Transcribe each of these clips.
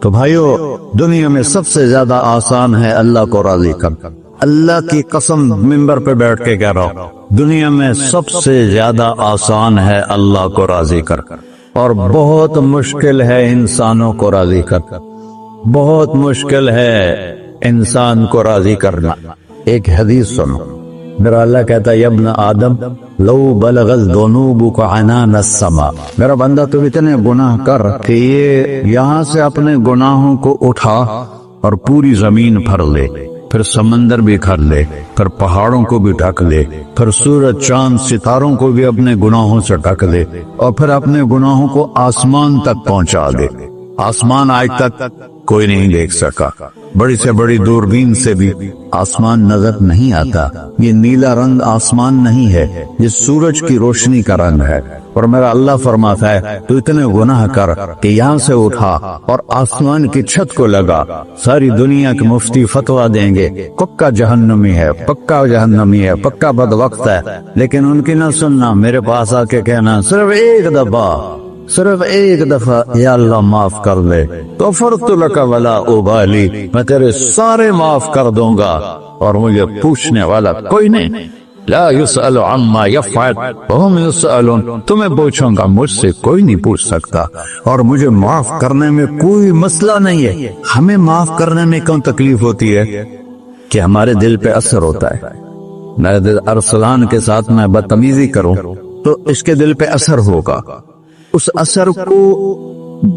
تو بھائیو، دنیا میں سب سے زیادہ آسان ہے اللہ کو راضی کر. اللہ کی قسم ممبر پہ بیٹھ کے کہہ رہا ہوں، دنیا میں سب سے زیادہ آسان ہے اللہ کو راضی کر، اور بہت مشکل ہے انسانوں کو راضی کر. بہت مشکل ہے انسان کو راضی کرنا. ایک حدیث سنو، میرا اللہ کہتا ہے، ابن آدم لو بلغت ذنوبک عنان السماء، میرا بندہ تو اتنے گناہ کر کہ یہ یہاں سے اپنے گناہوں کو اٹھا اور پوری زمین بھر لے، پھر سمندر بھی بھر لے، پھر پہاڑوں کو بھی ڈھک لے، پھر سورج چاند ستاروں کو بھی اپنے گناہوں سے ڈھک لے، اور پھر اپنے گناہوں کو آسمان تک پہنچا دے. آسمان آج تک کوئی نہیں دیکھ سکا، بڑی سے بڑی دوربین سے بھی آسمان نظر نہیں آتا. یہ نیلا رنگ آسمان نہیں ہے، یہ سورج کی روشنی کا رنگ ہے. اور میرا اللہ فرماتا ہے تو اتنے گناہ کر کہ یہاں سے اٹھا اور آسمان کی چھت کو لگا، ساری دنیا کے مفتی فتویٰ دیں گے پکا جہنمی ہے، پکا جہنمی ہے، پکا بدوقت ہے، لیکن ان کی نہ سننا، میرے پاس آ کے کہنا صرف ایک دفعہ یا اللہ معاف کر دے، تو فرت لک ولا ابالی، میں تیرے سارے معاف کر دوں گا اور مجھے پوچھنے والا کوئی نہیں. لا يسأل عما يفعل وهم يسألون، تمہیں پوچھوں گا، مجھ سے کوئی نہیں پوچھ سکتا، اور مجھے معاف کرنے میں کوئی مسئلہ نہیں ہے. ہمیں معاف کرنے میں کیوں تکلیف ہوتی ہے؟ کہ ہمارے دل پہ اثر ہوتا ہے. میرے ارسلان کے ساتھ میں بدتمیزی کروں تو اس کے دل پہ اثر ہوگا، اس اثر کو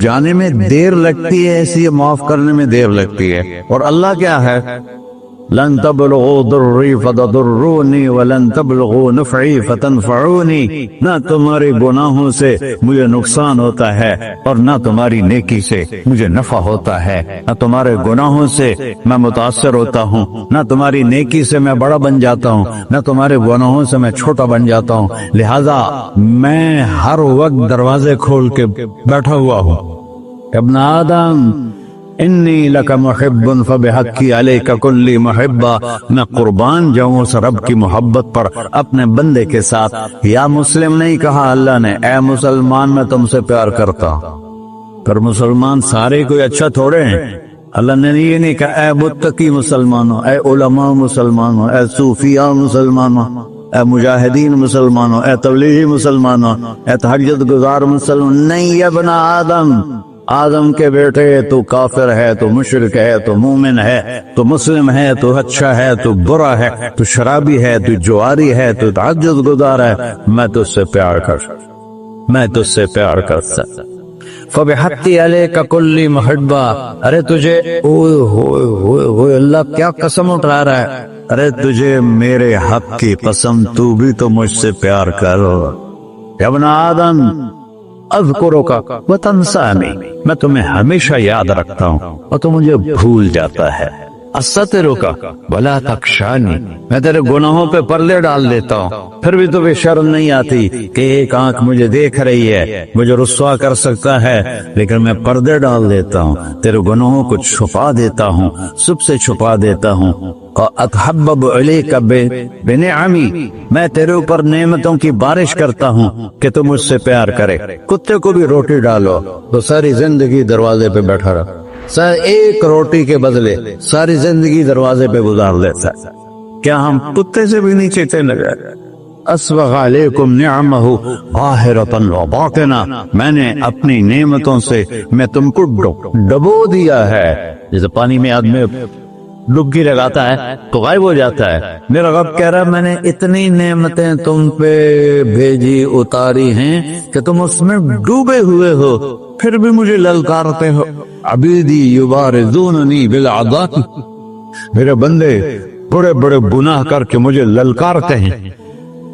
جانے میں دیر لگتی ہے، اس لیے معاف کرنے میں دیر لگتی ہے. اور اللہ کیا ہے؟ لن تبلغوا ضرری فتضرونی ولن تبلغوا نفعی فتنفعونی، نہ تمہارے گناہوں سے مجھے نقصان ہوتا ہے اور نہ تمہاری نیکی سے مجھے نفع ہوتا ہے. نہ تمہارے گناہوں سے میں متاثر ہوتا ہوں، نہ تمہاری نیکی سے میں بڑا بن جاتا ہوں، نہ تمہارے گناہوں سے میں چھوٹا بن جاتا ہوں. لہذا میں ہر وقت دروازے کھول کے بیٹھا ہوا ہوں. ابن آدم انی لک محب فبحقی علیک کلی محبہ، میں قربان جاؤں اس رب کی محبت پر اپنے بندے کے ساتھ. یا مسلم نہیں کہا اللہ نے، اے مسلمان میں تم سے پیار کرتا ہوں. پر مسلمان سارے کوئی اچھا تھوڑے ہیں. اللہ نے یہ نہیں کہا اے متقی مسلمانوں، اے علماء مسلمانوں، اے صوفیاء مسلمانوں، اے مجاہدین مسلمانوں، اے تبلیغی مسلمانوں، اے تہجد گزار مسلمان. نہیں، ابن آدم کے بیٹے، تو کافر ہے، تو مشرک ہے، تو مومن ہے، تو مسلم ہے، تو اچھا ہے، تو برا ہے، تو شرابی ہے، تو جواری ہے، تو تہجد گزار ہے، میں تجھ سے پیار کرتا. فبحقی علیک کلی محبہ، ارے تجھے اللہ کیا قسم اٹھا رہا ہے، ارے تجھے میرے حق کی قسم، تو بھی تو مجھ سے پیار کرو. ابن آدم اذکرک وتنسانی، میں تمہیں ہمیشہ یاد رکھتا ہوں اور تو مجھے بھول جاتا ہے. استترک ولا تخشانی، میں تیرے گناہوں پہ پردے ڈال دیتا ہوں، پھر بھی تمہیں شرم نہیں آتی کہ ایک آنکھ مجھے دیکھ رہی ہے، مجھے رسوا کر سکتا ہے، لیکن میں پردے ڈال دیتا ہوں، تیرے گناہوں کو چھپا دیتا ہوں، سب سے چھپا دیتا ہوں. اتحبب الیک بنعمی، میں تیرے اوپر نعمتوں کی بارش کرتا ہوں کہ تم مجھ سے پیار کرے. کتے کو بھی روٹی ڈالو تو ساری زندگی دروازے پہ بیٹھا رہا، ایک روٹی کے بدلے ساری زندگی دروازے پہ گزار لیتا ہے. کیا ہم کتے سے بھی نیچے چلے گئے؟ اسبغ علیکم نعمہ ظاہرۃ وباطنہ، میں نے اپنی نعمتوں سے میں تم کو ڈبو دیا ہے. جیسے پانی میں آدمی ڈبکی لگاتا ہے تو غائب ہو جاتا ہے. میرا رب کہہ رہا ہے میں نے اتنی نعمتیں تم پہ بھیجی، اتاری ہیں کہ تم اس میں ڈوبے ہوئے ہو، پھر بھی مجھے للکارتے ہو. عبیدی یبارزوننی بالعذاب، میرے بندے بڑے بڑے گناہ کر کے مجھے للکارتے ہیں.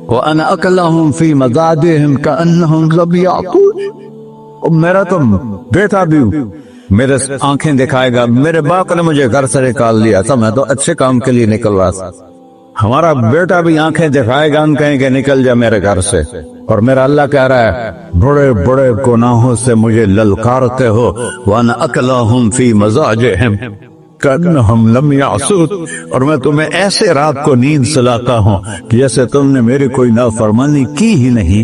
وَأَنَا أَكْلَهُمْ فِي مَزَاجِهِمْ كَأَنَّهُمْ لَمْ يَعْقُلُونَ، اور میرا تو بیٹا بھی میرے آنکھیں دکھائے گا. میرے باپ نے مجھے گھر سے نکال دیا تھا، میں تو اچھے کام کے لیے نکل رہا تھا. ہمارا بیٹا بھی آنکھیں دکھائے گا، ہم کہیں گے نکل جا میرے گھر سے. اور میرا اللہ کہہ رہا ہے بڑے بڑے گناہوں سے مجھے للکارتے ہو. وَأَنَا أَكْلَهُمْ فِي مَزَاجِهِمْ كَأَنَّهُمْ لَمْ يَعْصُونِ، اور میں تمہیں ایسے رات کو نیند سلاتا ہوں کہ جیسے تم نے میری کوئی نافرمانی کی ہی نہیں.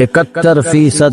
71%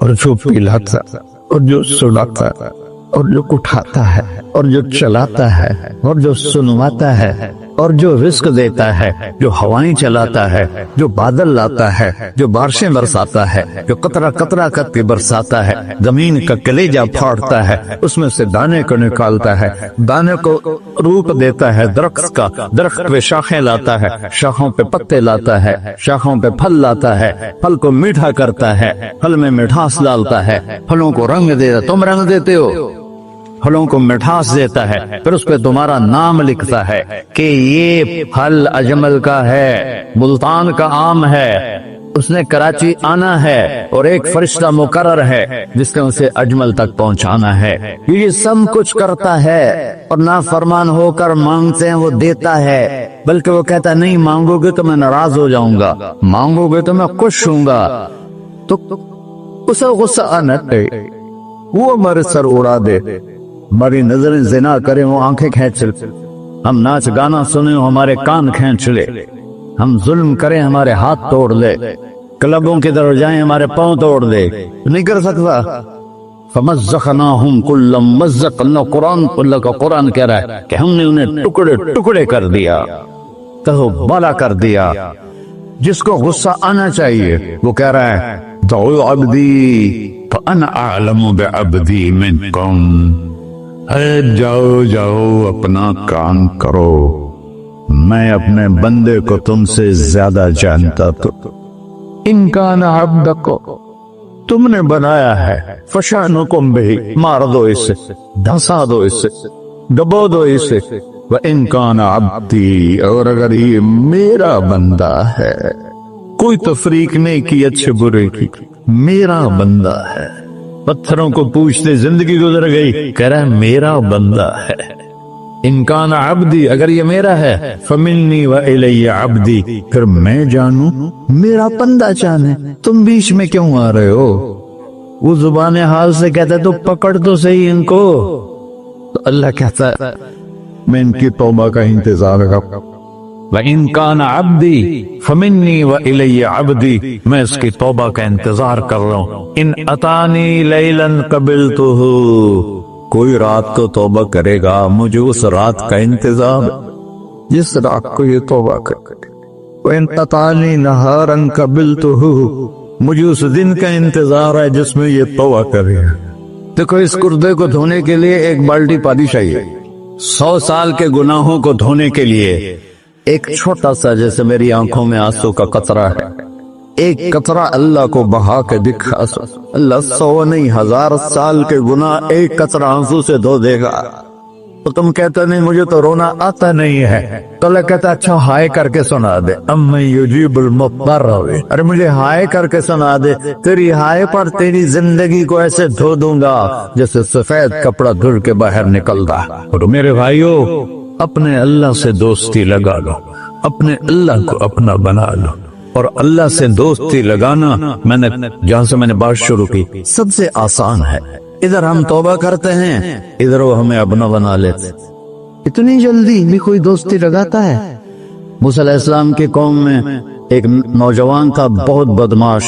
اور جو پلاتا اور جو سلاتا اور جو اٹھاتا ہے اور جو چلاتا ہے اور جو سنواتا ہے اور جو رزق دیتا ہے، جو ہوائیں چلاتا ہے، جو بادل لاتا ہے، جو بارشیں برساتا ہے، جو قطرہ قطرہ کر کے برساتا ہے، زمین کا کلیجہ پھاڑتا ہے، اس میں سے دانے کو نکالتا ہے، دانے کو روپ دیتا ہے درخت کا، درخت پہ شاخیں لاتا ہے، شاخوں پہ پتے لاتا ہے، شاخوں پہ پھل لاتا ہے، پھل کو میٹھا کرتا ہے، پھل میں مٹھاس ڈالتا ہے، پھلوں کو رنگ دیتا، تم رنگ دیتے ہو، پھلوں کو مٹھاس دیتا ہے، پھر اس پہ تمہارا نام لکھتا ہے کہ یہ پھل اجمل کا ہے، ملتان کا آم ہے، اس نے کراچی آنا ہے اور ایک فرشتہ مقرر ہے جس نے اسے اجمل تک پہنچانا ہے، یہ سب کچھ کرتا ہے، اور نافرمان ہو کر مانگتے ہیں وہ دیتا ہے، بلکہ وہ کہتا ہے نہیں مانگو گے تو میں ناراض ہو جاؤں گا، مانگو گے تو میں خوش ہوں گا، تو اسے غصہ آنا چاہیے، وہ ہمارے سر اڑا دے، ہماری نظریں زنا کریں وہ آنکھیں کھینچ لے، ہم ناچ گانا سنیں وہ ہمارے کان کھینچ لے، ہم ظلم کریں ہمارے ہاتھ توڑ لے، کلبوں کی طرف جائیں ہمارے پاؤں توڑ دے، نہیں کر سکتا۔ فَمَزَّقْنَاهُمْ كُلَّ مُمَزَّقٍ، اللہ کا قرآن کہہ رہا ہے کہ ہم نے انہیں ٹکڑے ٹکڑے کر دیا، کہو بالا کر دیا۔ جس کو غصہ آنا چاہیے وہ کہہ رہا ہے دعوا عبدی فَأَنَا أَعْلَمُ بِعَبْدِي مِنْكُمْ، جاؤ جاؤ اپنا کام کرو، میں اپنے بندے کو تم سے زیادہ جانتا تو۔ ان کان عبدک، تم نے بنایا ہے، فشانکم بہی، مار دو اسے، دھسا دو اسے، دبو دو اسے، وَإِن كَانَ عَبْدِي، اور اگر یہ میرا بندہ ہے، کوئی تفریق نہیں کی اچھے برے کی، میرا بندہ ہے، پتھروں کو پوچھتے زندگی گزر گئی، کہہ رہا ہے میرا بندہ ہے، ان کان عبدی، اگر یہ میرا ہے، فمنی وإلی عبدی، پھر میں جانوں میرا بندہ جانے، تم بیچ میں کیوں آ رہے ہو؟ وہ زبان حال سے کہتا ہے تو پکڑ تو صحیح ان کو، تو اللہ کہتا ہے میں ان کی توبہ کا انتظار کروں، وَإِن كَانَ عَبْدِي فَمِنِّي وَإِلَيَّ عَبْدِي، میں اس کی توبہ کا انتظار کر رہا ہوں، ان اتانی لیلاً قبلتہ، کوئی رات کو توبہ کرے گا مجھے اس رات کا انتظار، جس رات کو یہ توبہ کرے، وَإِن اتانی نہاراً قبلتہ، مجھے اس دن کا انتظار ہے جس میں یہ توبہ کرے گا۔ دیکھو اس کردے کو دھونے کے لیے ایک بالٹی پانی چاہیے، 100 سال کے گناہوں کو دھونے کے لیے ایک چھوٹا سا جیسے میری آنکھوں میں آنسو کا قطرہ ہے، ایک قطرہ اللہ کو بہا کے دکھا سو، اللہ 100 نہیں 1000 سال کے گناہ ایک قطرہ آنسو سے دھو دے گا۔ تو تم کہتے نہیں مجھے تو رونا آتا نہیں ہے، تو اللہ کہتا اچھا ہائے کر کے سنا دے، اَمَّن یُجِیبُ الْمُضْطَرَّ، ارے مجھے ہائے کر کے سنا دے، تیری ہائے پر تیری زندگی کو ایسے دھو دوں گا جیسے سفید کپڑا دھل کے باہر نکلتا۔ اور میرے بھائیو اپنے اللہ سے دوستی لگا لو، اپنے اللہ کو اپنا بنا لو، اور اللہ سے دوستی لگانا میں نے جہاں سے میں نے بات شروع کی سب سے آسان ہے، ادھر ہم توبہ کرتے ہیں ادھر وہ ہمیں اپنا بنا لیتے، اتنی جلدی بھی کوئی دوستی لگاتا ہے؟ موسیٰ علیہ السلام کی قوم میں ایک نوجوان تھا بہت بدماش،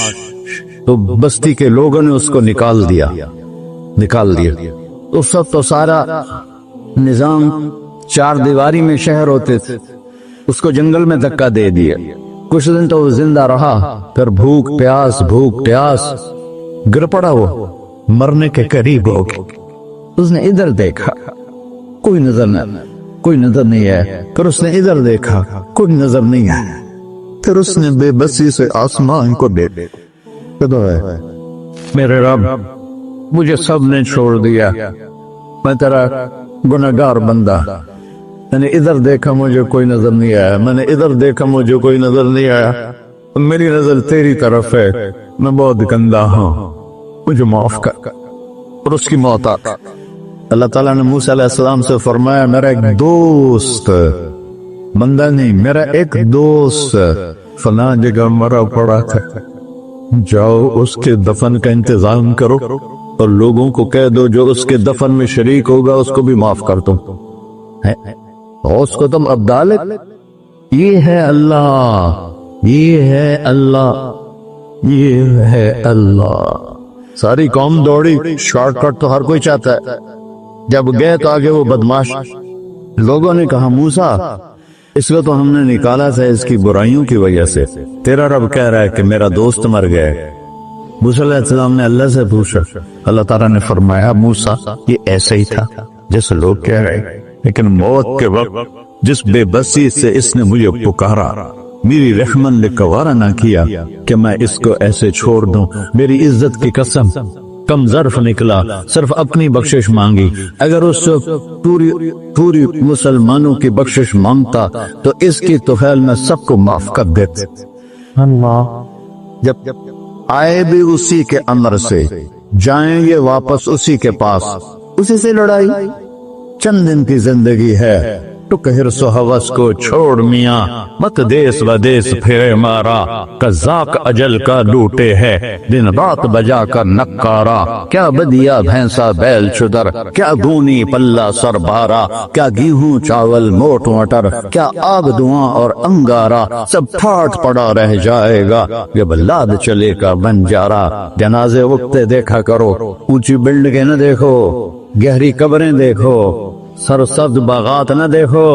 تو بستی کے لوگوں نے اس کو نکال دیا، اس وقت تو سارا نظام 4 دیواری میں شہر ہوتے تھے، اس کو جنگل میں دھکا دے دیا، کچھ دن تو وہ زندہ رہا، پھر بھوک پیاس گر پڑا، وہ مرنے کے قریب ہو گیا، اس نے ادھر دیکھا کوئی نظر نہیں ہے، پھر اس نے ادھر دیکھا کوئی نظر نہیں ہے، پھر اس نے بے بسی سے آسمان کو دیکھا، میرے رب مجھے سب نے چھوڑ دیا، میں تیرا گناہگار بندہ، میں نے ادھر دیکھا مجھے کوئی نظر نہیں آیا، میں نے ادھر دیکھا مجھے کوئی نظر نہیں آیا، میری نظر تیری طرف ہے، میں بہت گندا ہوں، مجھے معاف کر، اور اس کی موت آ گئی۔ اللہ تعالیٰ نے موسیٰ علیہ السلام سے فرمایا میرا ایک دوست، بندہ نہیں، میرا ایک دوست فلاں جگہ مرا پڑا تھا، جاؤ اس کے دفن کا انتظام کرو اور لوگوں کو کہہ دو جو اس کے دفن میں شریک ہوگا اس کو بھی معاف کر دو، اور اس کو تم اب ڈالے، یہ ہے اللہ، یہ ہے اللہ، یہ ہے اللہ۔ ساری قوم دوڑی، شارٹ کٹ تو ہر کوئی چاہتا ہے۔ جب گئے تو آگے وہ بدماش، لوگوں نے کہا موسیٰ اس کو تو ہم نے نکالا تھا اس کی برائیوں کی وجہ سے، تیرا رب کہہ رہا ہے کہ میرا دوست مر گیا ہے۔ موسیٰ علیہ السلام نے اللہ سے پوچھا، اللہ تعالیٰ نے فرمایا موسیٰ یہ ایسے ہی تھا جیسے لوگ کہہ رہے، لیکن موت کے وقت جس بے بسی سے اس نے مجھے پکارا، میری رحمن نے گوارا نہ کیا کہ میں اس کو ایسے چھوڑ دوں، میری عزت کی قسم کم ظرف نکلا، صرف اپنی بخشش مانگی، اگر اس سے پوری مسلمانوں کی بخشش مانگتا تو اس کی طفیل میں سب کو معاف کر دیتے۔ اللہ، جب آئے بھی اسی کے امر سے، جائیں گے واپس اسی کے پاس، اسی سے لڑائی۔ چند دن کی زندگی ہے، ٹک حرص و ہوس کو چھوڑ میاں، مت دیس و دیس پھرے مارا، قذاق اجل کا لوٹے ہے دن رات بجا کر نکارا، کیا بدیا بھینسا بیل چدر، کیا گونی پلہ سر بارا، کیا گیہوں چاول موٹ مٹر، کیا آگ دھواں اور انگارا، سب پھاٹ پڑا رہ جائے گا جب لاد چلے کا بنجارا۔ جنازے وقتے دیکھا کرو، اونچی بلڈنگیں نہ دیکھو، گہری قبریں دیکھو، سرسبز باغات نہ دیکھو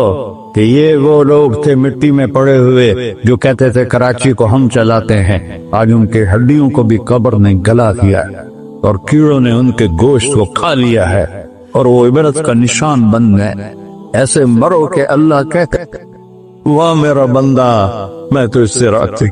کہ یہ وہ لوگ تھے مٹی میں پڑے ہوئے جو کہتے تھے کراچی کو ہم چلاتے ہیں، آج ان کے ہڈیوں کو بھی قبر نے گلا دیا ہے اور کیڑوں نے ان کے گوشت کو کھا لیا ہے اور وہ عبرت کا نشان بن گئے۔ ایسے مرو کہ اللہ کہتے واہ میرا بندہ میں تو اس سے راضی